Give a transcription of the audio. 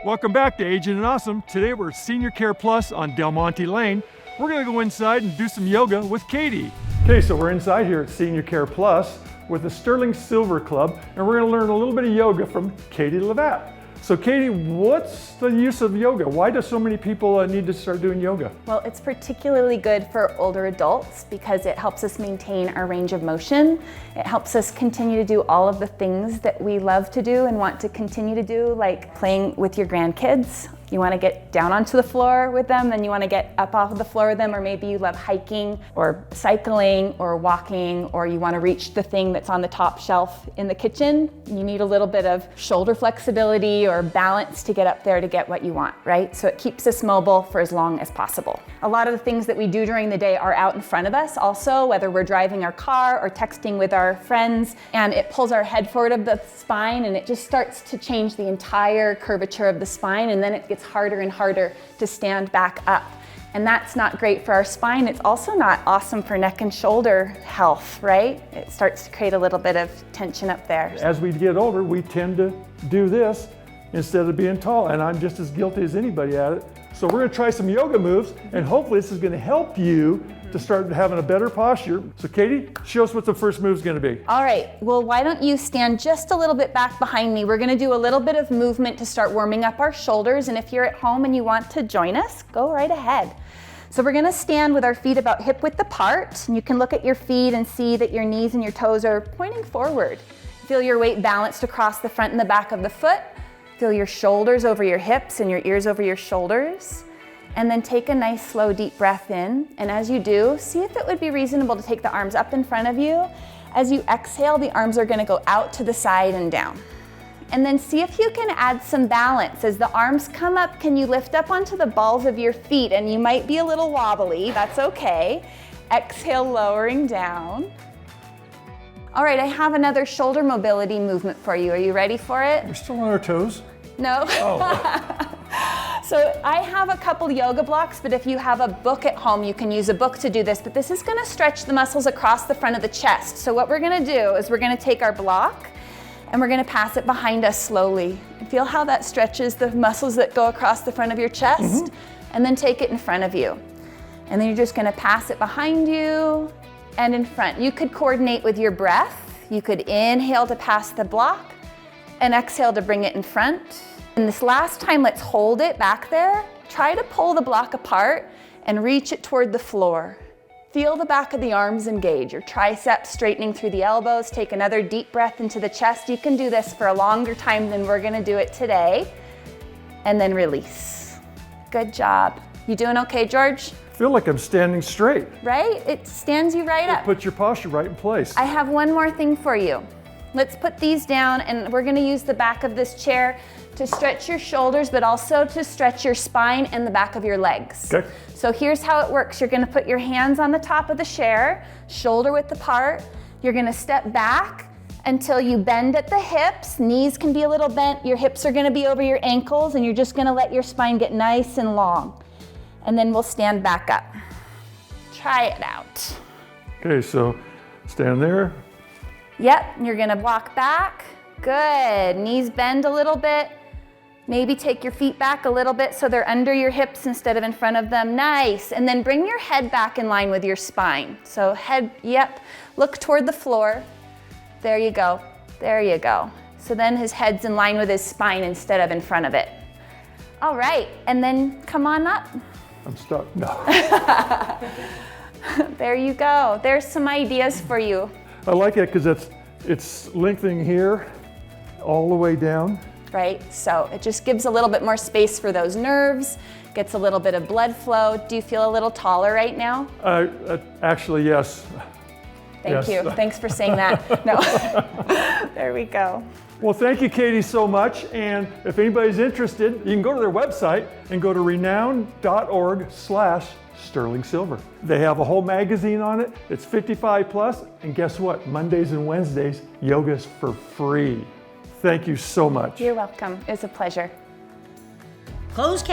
Welcome back to Aging and Awesome. Today we're at Senior Care Plus on Del Monte Lane. We're gonna go inside and do some yoga with Katie. Okay, so we're inside here at Senior Care Plus with the Sterling Silver Club, and we're gonna learn a little bit of yoga from Katie Levatt. So Katie, what's the use of yoga? Why do so many people need to start doing yoga? Well, it's particularly good for older adults because it helps us maintain our range of motion. It helps us continue to do all of the things that we love to do and want to continue to do, like playing with your grandkids. You want to get down onto the floor with them, then you want to get up off of the floor with them, or maybe you love hiking or cycling or walking, or you want to reach the thing that's on the top shelf in the kitchen. You need a little bit of shoulder flexibility or balance to get up there to get what you want, right? So it keeps us mobile for as long as possible. A lot of the things that we do during the day are out in front of us also, whether we're driving our car or texting with our friends, and it pulls our head forward of the spine, and it just starts to change the entire curvature of the spine, and then it gets harder and harder to stand back up. And that's not great for our spine. It's also not awesome for neck and shoulder health, right? It starts to create a little bit of tension up there. As we get older, we tend to do this instead of being tall, and I'm just as guilty as anybody at it. So we're gonna try some yoga moves, and hopefully this is gonna help you to start having a better posture. So Katie, show us what the first move is gonna be. All right, well, why don't you stand just a little bit back behind me? We're gonna do a little bit of movement to start warming up our shoulders, and if you're at home and you want to join us, go right ahead. So we're gonna stand with our feet about hip width apart, and you can look at your feet and see that your knees and your toes are pointing forward. Feel your weight balanced across the front and the back of the foot. Feel your shoulders over your hips and your ears over your shoulders. And then take a nice slow deep breath in. And as you do, see if it would be reasonable to take the arms up in front of you. As you exhale, the arms are gonna go out to the side and down. And then see if you can add some balance. As the arms come up, can you lift up onto the balls of your feet? And you might be a little wobbly, that's okay. Exhale, lowering down. All right, I have another shoulder mobility movement for you. Are you ready for it? We're still on our toes. No. Oh. So I have a couple yoga blocks, but if you have a book at home, you can use a book to do this, but this is gonna stretch the muscles across the front of the chest. So what we're gonna do is we're gonna take our block and we're gonna pass it behind us slowly. Feel how that stretches the muscles that go across the front of your chest, and then take it in front of you. And then you're just gonna pass it behind you and in front. You could coordinate with your breath. You could inhale to pass the block and exhale to bring it in front. And this last time, let's hold it back there. Try to pull the block apart and reach it toward the floor. Feel the back of the arms engage, your triceps straightening through the elbows. Take another deep breath into the chest. You can do this for a longer time than we're gonna do it today. And then release. Good job. You doing okay, George? I feel like I'm standing straight. Right? It stands you right up. Put your posture right in place. I have one more thing for you. Let's put these down, and we're gonna use the back of this chair to stretch your shoulders, but also to stretch your spine and the back of your legs. Okay. So here's how it works. You're gonna put your hands on the top of the chair, shoulder width apart. You're gonna step back until you bend at the hips. Knees can be a little bent. Your hips are gonna be over your ankles, and you're just gonna let your spine get nice and long. And then we'll stand back up. Try it out. Okay, so stand there. Yep, you're gonna walk back. Good, knees bend a little bit. Maybe take your feet back a little bit so they're under your hips instead of in front of them. Nice, and then bring your head back in line with your spine. So head, yep, look toward the floor. There you go, there you go. So then his head's in line with his spine instead of in front of it. All right, and then come on up. I'm stuck, no. There you go, there's some ideas for you. I like it because it's lengthening here all the way down. Right, so it just gives a little bit more space for those nerves, gets a little bit of blood flow. Do you feel a little taller right now? Actually, yes. Thank you, thanks for saying that. No, there we go. Well, thank you, Katie, so much. And if anybody's interested, you can go to their website and go to renown.org/Sterling Silver. They have a whole magazine on it. It's 55 plus. And guess what? Mondays and Wednesdays, yoga's for free. Thank you so much. You're welcome. It was a pleasure. Closed